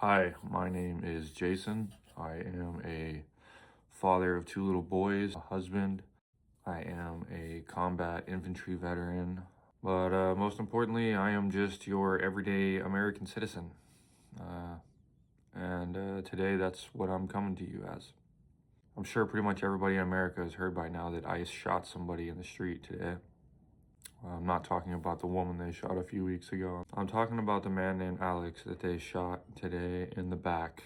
Hi, my name is Jason. I am a father of two little boys, a husband. I am a combat infantry veteran. But most importantly, I am just your everyday American citizen. And today, that's what I'm coming to you as. I'm sure pretty much everybody in America has heard by now that ICE shot somebody in the street today. I'm not talking about the woman they shot a few weeks ago. I'm talking about the man named Alex that they shot today in the back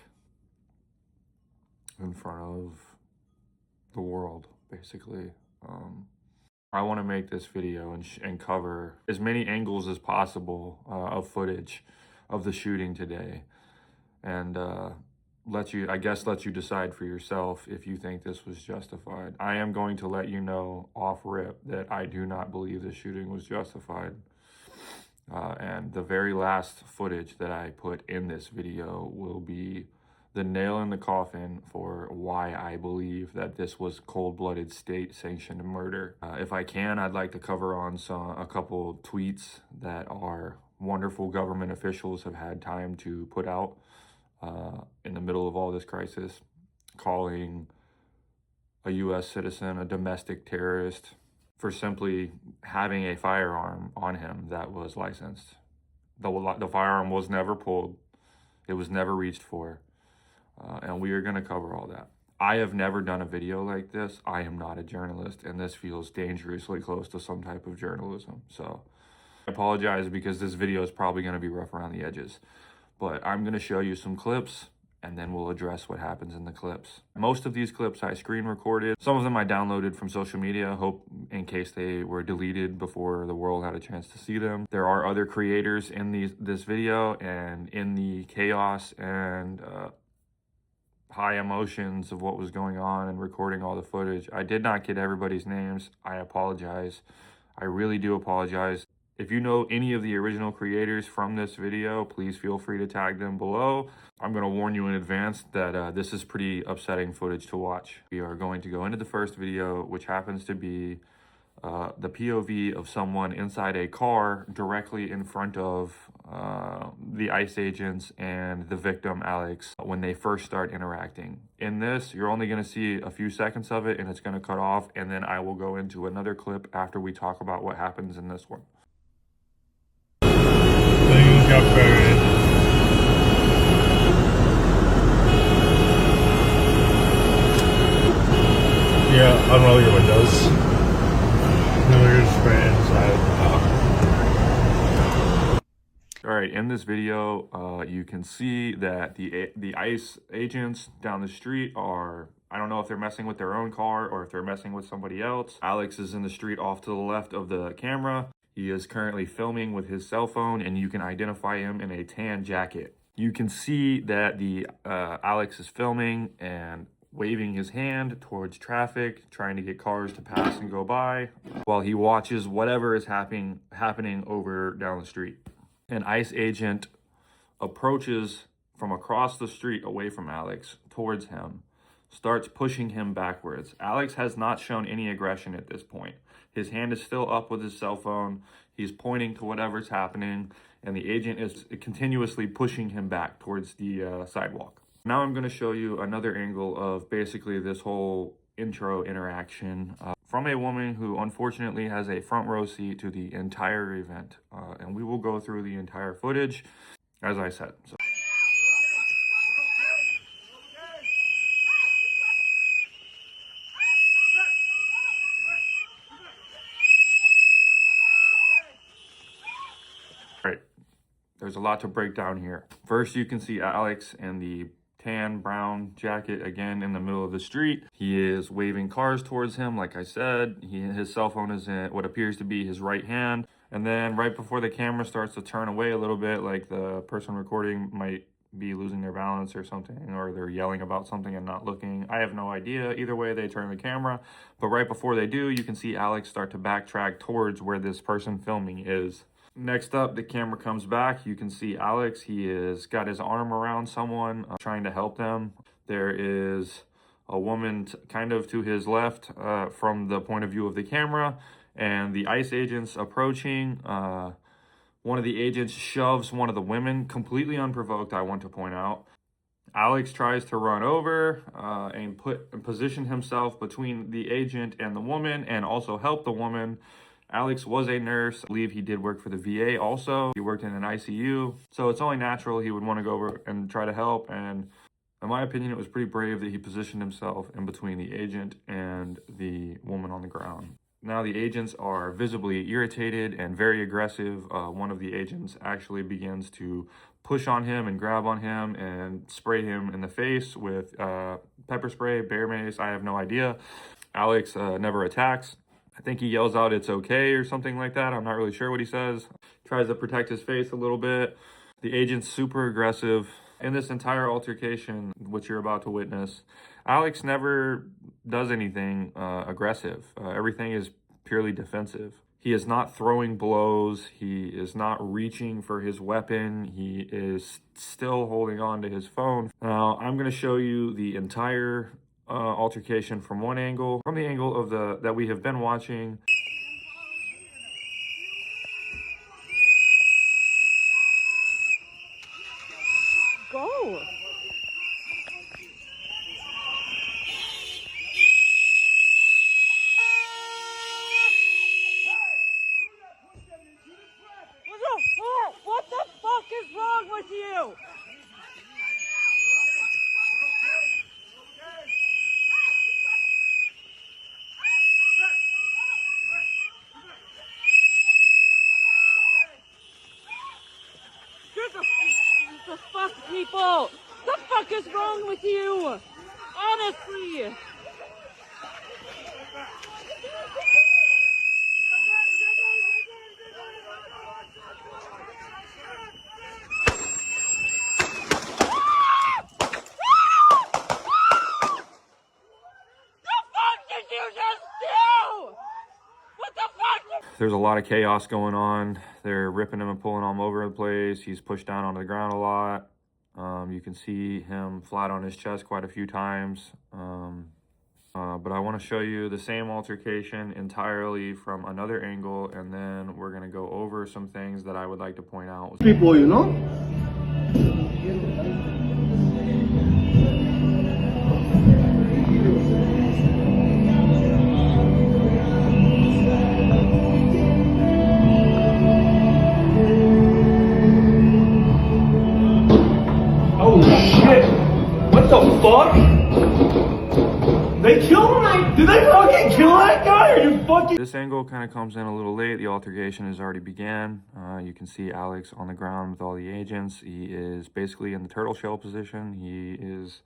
in front of the world, basically. I want to make this video and cover as many angles as possible of footage of the shooting today, and let you decide for yourself if you think this was justified. I am going to let you know off rip that I do not believe the shooting was justified. And the very last footage that I put in this video will be the nail in the coffin for why I believe that this was cold-blooded state-sanctioned murder. If I can, I'd like to cover on a couple tweets that our wonderful government officials have had time to put out in the middle of all this crisis, calling a U.S. citizen a domestic terrorist for simply having a firearm on him that was licensed. The firearm was never pulled. It was never reached for. And we are going to cover all that. I have never done a video like this. I am not a journalist, and this feels dangerously close to some type of journalism. So I apologize because this video is probably going to be rough around the edges. But I'm going to show you some clips, and then we'll address what happens in the clips. Most of these clips I screen recorded. Some of them I downloaded from social media, hope in case they were deleted before the world had a chance to see them. There are other creators in this video, and in the chaos and high emotions of what was going on and recording all the footage, I did not get everybody's names. I apologize. I really do apologize. If you know any of the original creators from this video, please feel free to tag them below. I'm going to warn you in advance that this is pretty upsetting footage to watch. We are going to go into the first video, which happens to be the POV of someone inside a car directly in front of the ICE agents and the victim, Alex, when they first start interacting. In this, you're only going to see a few seconds of it, and it's going to cut off, and then I will go into another clip after we talk about what happens in this one. Things got buried. Yeah, unroll your windows. All right, in this video, you can see that the ICE agents down the street are, I don't know if they're messing with their own car or if they're messing with somebody else. Alex is in the street off to the left of the camera. He is currently filming with his cell phone, and you can identify him in a tan jacket. You can see that Alex is filming and waving his hand towards traffic, trying to get cars to pass and go by, while he watches whatever is happening over down the street. An ICE agent approaches from across the street away from Alex towards him, starts pushing him backwards. Alex has not shown any aggression at this point. His hand is still up with his cell phone. He's pointing to whatever's happening, and the agent is continuously pushing him back towards the sidewalk. Now I'm going to show you another angle of basically this whole intro interaction from a woman who unfortunately has a front row seat to the entire event. And we will go through the entire footage, as I said. So. Right, there's a lot to break down here. First, you can see Alex in the tan brown jacket again in the middle of the street. He is waving cars towards him. Like I said, his cell phone is in what appears to be his right hand. And then right before the camera starts to turn away a little bit, like the person recording might be losing their balance or something, or they're yelling about something and not looking. I have no idea. Either way, they turn the camera. But right before they do, you can see Alex start to backtrack towards where this person filming is. Next up, the camera comes back. You can see Alex. He has got his arm around someone, trying to help them. There is a woman kind of to his left from the point of view of the camera, and the ICE agents approaching One of the agents shoves one of the women, completely unprovoked, I want to point out. Alex tries to run over and position himself between the agent and the woman and also help the woman. Alex was a nurse. I believe he did work for the VA also. He worked in an ICU. So it's only natural he would want to go over and try to help. And in my opinion, it was pretty brave that he positioned himself in between the agent and the woman on the ground. Now the agents are visibly irritated and very aggressive. One of the agents actually begins to push on him and grab on him and spray him in the face with pepper spray, bear mace, I have no idea. Alex never attacks. I think he yells out, "It's okay," or something like that. I'm not really sure what he says. Tries to protect his face a little bit. The agent's super aggressive. In this entire altercation, which you're about to witness, Alex never does anything aggressive. Everything is purely defensive. He is not throwing blows. He is not reaching for his weapon. He is still holding on to his phone. Now, I'm going to show you the entire altercation from one angle, from the angle of that we have been watching. Go. What the fuck is wrong with you? The fuck, people? The fuck is wrong with you? Honestly. There's a lot of chaos going on. They're ripping him and pulling him over the place. He's pushed down onto the ground a lot. You can see him flat on his chest quite a few times. But I want to show you the same altercation entirely from another angle, and then we're going to go over some things that I would like to point out. People, you know? What the fuck? They killed him? Did they fucking kill that guy? Are you fucking... This angle kind of comes in a little late. The altercation has already began. You can see Alex on the ground with all the agents. He is basically in the turtle shell position. He is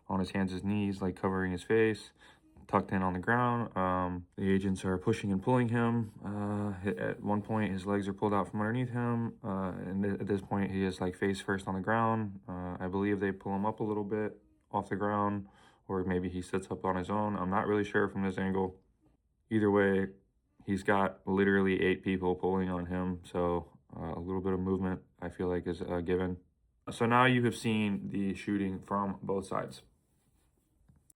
on his hands and knees, like covering his face, tucked in on the ground. The agents are pushing and pulling him. At one point, his legs are pulled out from underneath him. And at this point, he is like face first on the ground. I believe they pull him up a little bit off the ground, or maybe he sits up on his own. I'm not really sure from this angle. Either way, he's got literally 8 people pulling on him. So a little bit of movement, I feel like, is given. So now you have seen the shooting from both sides.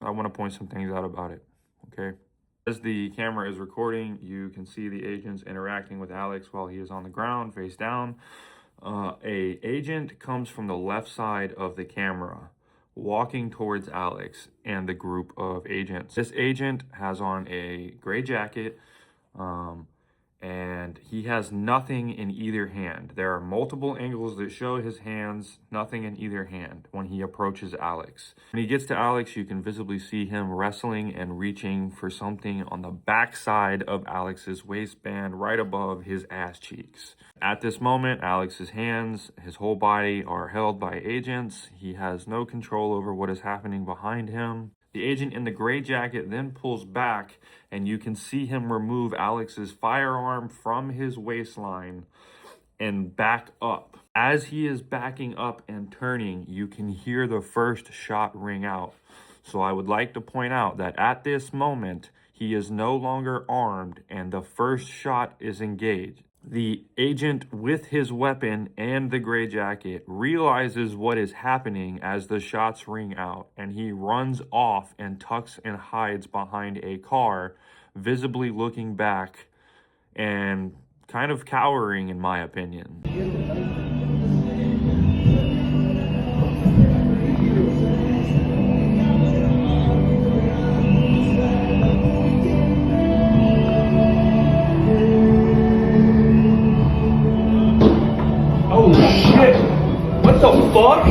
I want to point some things out about it, okay? As the camera is recording, you can see the agents interacting with Alex while he is on the ground, face down. A agent comes from the left side of the camera, walking towards Alex and the group of agents. This agent has on a gray jacket, and he has nothing in either hand. There are multiple angles that show his hands, nothing in either hand when he approaches Alex. When he gets to Alex, you can visibly see him wrestling and reaching for something on the back side of Alex's waistband, right above his ass cheeks. At this moment, Alex's hands, his whole body are held by agents. He has no control over what is happening behind him. The agent in the gray jacket then pulls back, and you can see him remove Alex's firearm from his waistline and back up. As he is backing up and turning, you can hear the first shot ring out. So I would like to point out that at this moment, he is no longer armed, and the first shot is engaged. The agent with his weapon and the gray jacket realizes what is happening as the shots ring out, and he runs off and tucks and hides behind a car, visibly looking back and kind of cowering in my opinion. Oh shit! What the fuck?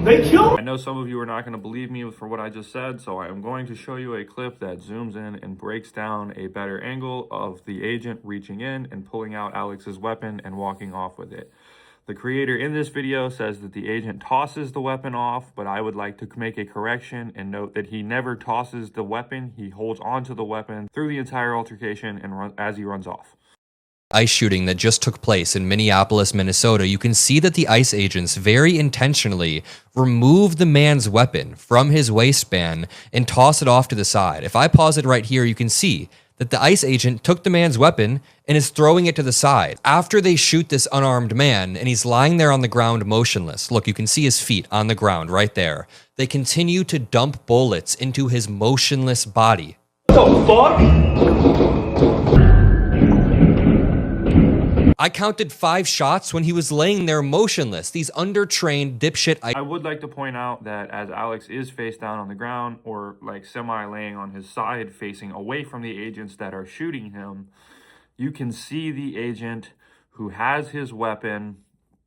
They killed. I know some of you are not going to believe me for what I just said, so I am going to show you a clip that zooms in and breaks down a better angle of the agent reaching in and pulling out Alex's weapon and walking off with it. The creator in this video says that the agent tosses the weapon off, but I would like to make a correction and note that he never tosses the weapon. He holds onto the weapon through the entire altercation and as he runs off. ICE shooting that just took place in Minneapolis, Minnesota, you can see that the ICE agents very intentionally remove the man's weapon from his waistband and toss it off to the side. If I pause it right here, you can see that the ICE agent took the man's weapon and is throwing it to the side. After they shoot this unarmed man and he's lying there on the ground motionless, look, you can see his feet on the ground right there. They continue to dump bullets into his motionless body. What the fuck? I counted 5 shots when he was laying there motionless. These undertrained dipshit. I would like to point out that as Alex is face down on the ground or like semi laying on his side facing away from the agents that are shooting him, you can see the agent who has his weapon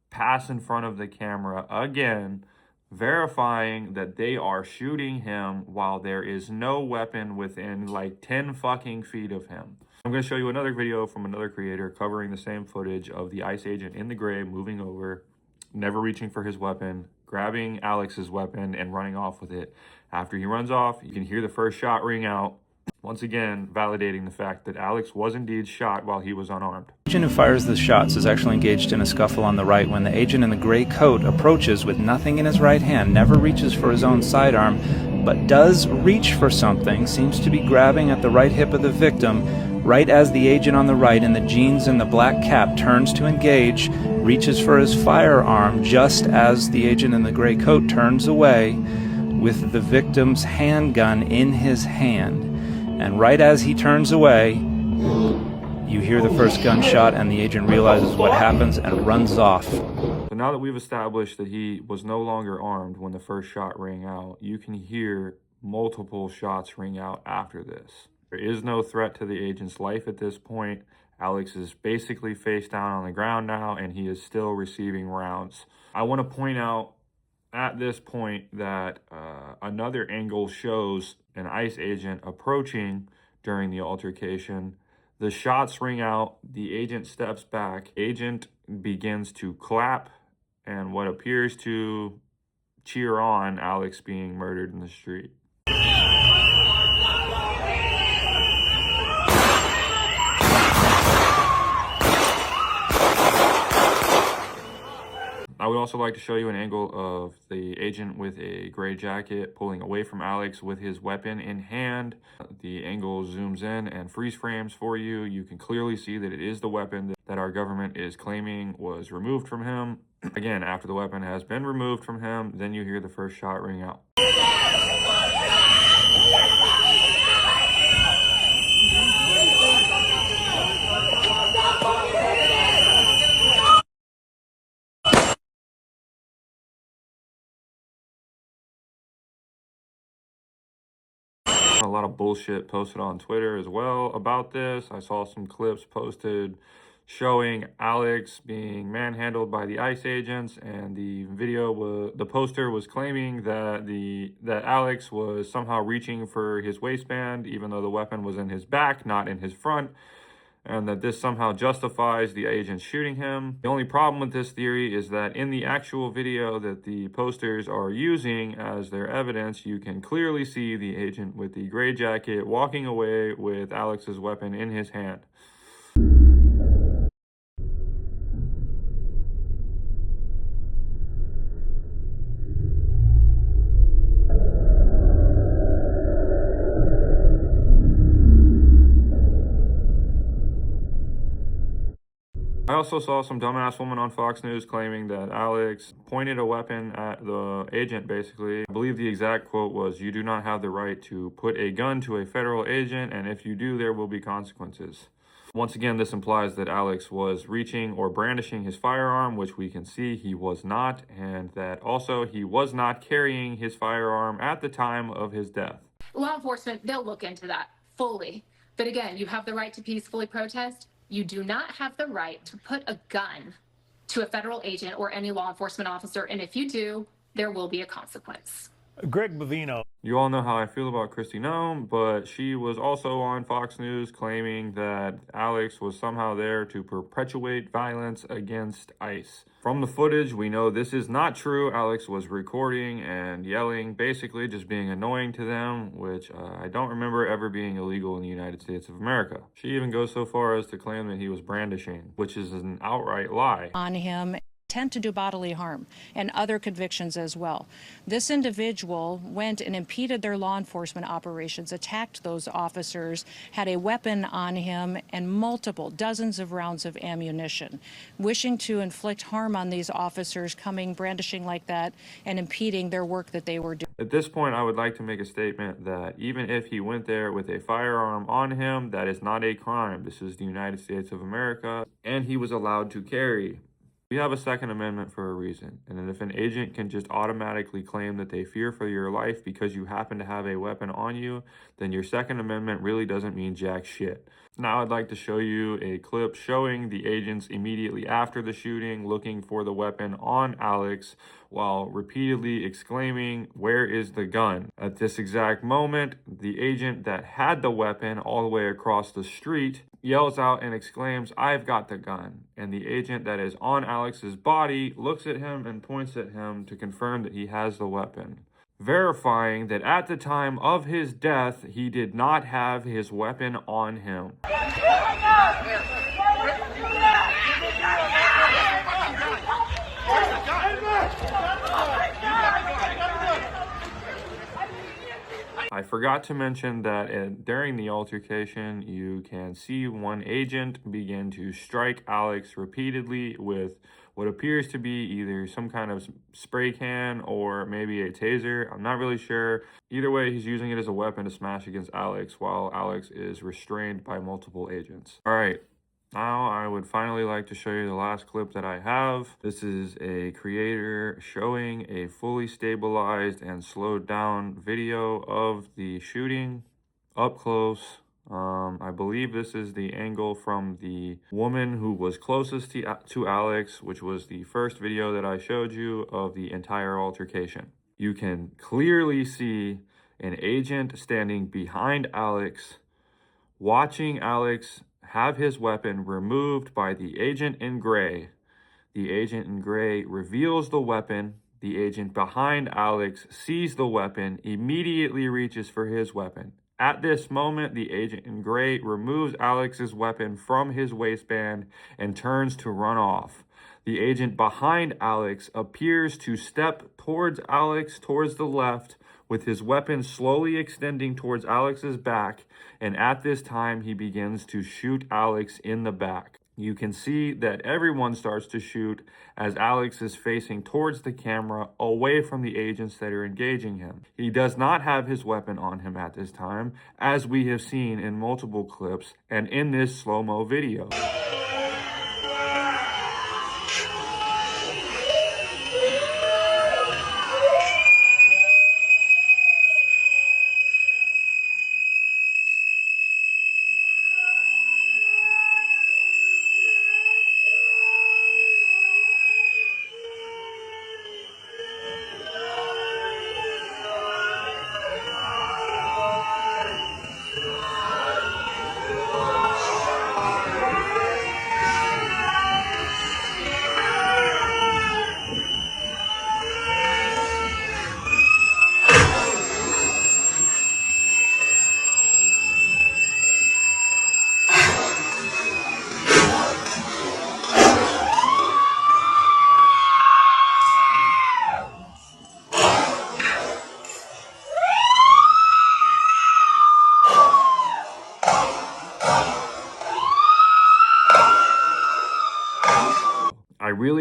pass in front of the camera again, verifying that they are shooting him while there is no weapon within like 10 fucking feet of him. I'm going to show you another video from another creator covering the same footage of the ICE agent in the gray moving over, never reaching for his weapon, grabbing Alex's weapon and running off with it. After he runs off, you can hear the first shot ring out, once again validating the fact that Alex was indeed shot while he was unarmed. The agent who fires the shots is actually engaged in a scuffle on the right when the agent in the gray coat approaches with nothing in his right hand, never reaches for his own sidearm, but does reach for something, seems to be grabbing at the right hip of the victim, right as the agent on the right in the jeans and the black cap turns to engage, reaches for his firearm just as the agent in the gray coat turns away with the victim's handgun in his hand. And right as he turns away, you hear the first gunshot and the agent realizes what happens and runs off. So now that we've established that he was no longer armed when the first shot rang out, you can hear multiple shots ring out after this. There is no threat to the agent's life at this point. Alex is basically face down on the ground now, and he is still receiving rounds. I want to point out at this point that another angle shows an ICE agent approaching during the altercation. The shots ring out, the agent steps back, agent begins to clap and what appears to cheer on Alex being murdered in the street. I would also like to show you an angle of the agent with a gray jacket pulling away from Alex with his weapon in hand. The angle zooms in and freeze frames for you. You can clearly see that it is the weapon that our government is claiming was removed from him. Again, after the weapon has been removed from him, then you hear the first shot ring out. A lot of bullshit posted on Twitter as well about this. I saw some clips posted showing Alex being manhandled by the ICE agents, and the poster was claiming that Alex was somehow reaching for his waistband even though the weapon was in his back, not in his front, and that this somehow justifies the agent shooting him. The only problem with this theory is that in the actual video that the posters are using as their evidence, you can clearly see the agent with the gray jacket walking away with Alex's weapon in his hand. I also saw some dumbass woman on Fox News claiming that Alex pointed a weapon at the agent, basically. I believe the exact quote was, "You do not have the right to put a gun to a federal agent, and if you do, there will be consequences." Once again, this implies that Alex was reaching or brandishing his firearm, which we can see he was not, and that also he was not carrying his firearm at the time of his death. Law enforcement, they'll look into that fully. But again, you have the right to peacefully protest. You do not have the right to put a gun to a federal agent or any law enforcement officer, and if you do, there will be a consequence. Greg Bovino. You all know how I feel about Kristi Noem, but she was also on Fox News claiming that Alex was somehow there to perpetuate violence against ICE. From the footage, we know this is not true. Alex was recording and yelling, basically just being annoying to them, which I don't remember ever being illegal in the United States of America. She even goes so far as to claim that he was brandishing, which is an outright lie. On him. Intent to do bodily harm and other convictions as well. This individual went and impeded their law enforcement operations, attacked those officers, had a weapon on him and multiple dozens of rounds of ammunition, wishing to inflict harm on these officers, coming brandishing like that and impeding their work that they were doing. At this point, I would like to make a statement that even if he went there with a firearm on him, that is not a crime. This is the United States of America, and he was allowed to carry. We have a Second Amendment for a reason, and if an agent can just automatically claim that they fear for your life because you happen to have a weapon on you, then your Second Amendment really doesn't mean jack shit. Now I'd like to show you a clip showing the agents immediately after the shooting looking for the weapon on Alex while repeatedly exclaiming, "Where is the gun?" At this exact moment, the agent that had the weapon all the way across the street yells out and exclaims, "I've got the gun." And the agent that is on Alex's body looks at him and points at him to confirm that he has the weapon, verifying that at the time of his death, he did not have his weapon on him. I forgot to mention that during the altercation, you can see one agent begin to strike Alex repeatedly with what appears to be either some kind of spray can or maybe a taser. I'm not really sure. Either way, he's using it as a weapon to smash against Alex while Alex is restrained by multiple agents. All right. Now I would finally like to show you the last clip that I have. This is a creator showing a fully stabilized and slowed down video of the shooting up close. I believe this is the angle from the woman who was closest to Alex, which was the first video that I showed you of the entire altercation. You can clearly see an agent standing behind Alex, watching Alex have his weapon removed by the agent in gray. The agent in gray reveals the weapon. The agent behind Alex sees the weapon, immediately reaches for his weapon. At this moment, the agent in gray removes Alex's weapon from his waistband and turns to run off. The agent behind Alex appears to step towards Alex towards the left, with his weapon slowly extending towards Alex's back, and at this time he begins to shoot Alex in the back. You can see that everyone starts to shoot as Alex is facing towards the camera, away from the agents that are engaging him. He does not have his weapon on him at this time, as we have seen in multiple clips and in this slow-mo video.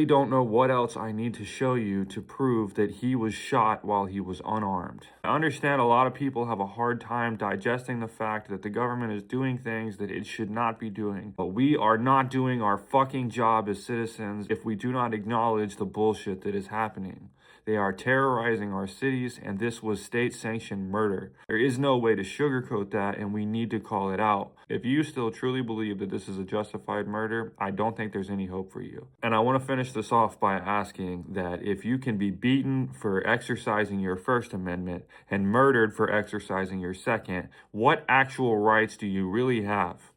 really don't know what else I need to show you to prove that he was shot while he was unarmed. I understand a lot of people have a hard time digesting the fact that the government is doing things that it should not be doing. But we are not doing our fucking job as citizens if we do not acknowledge the bullshit that is happening. They are terrorizing our cities, and this was state-sanctioned murder. There is no way to sugarcoat that, and we need to call it out. If you still truly believe that this is a justified murder, I don't think there's any hope for you. And I want to finish this off by asking that if you can be beaten for exercising your First Amendment and murdered for exercising your Second, what actual rights do you really have?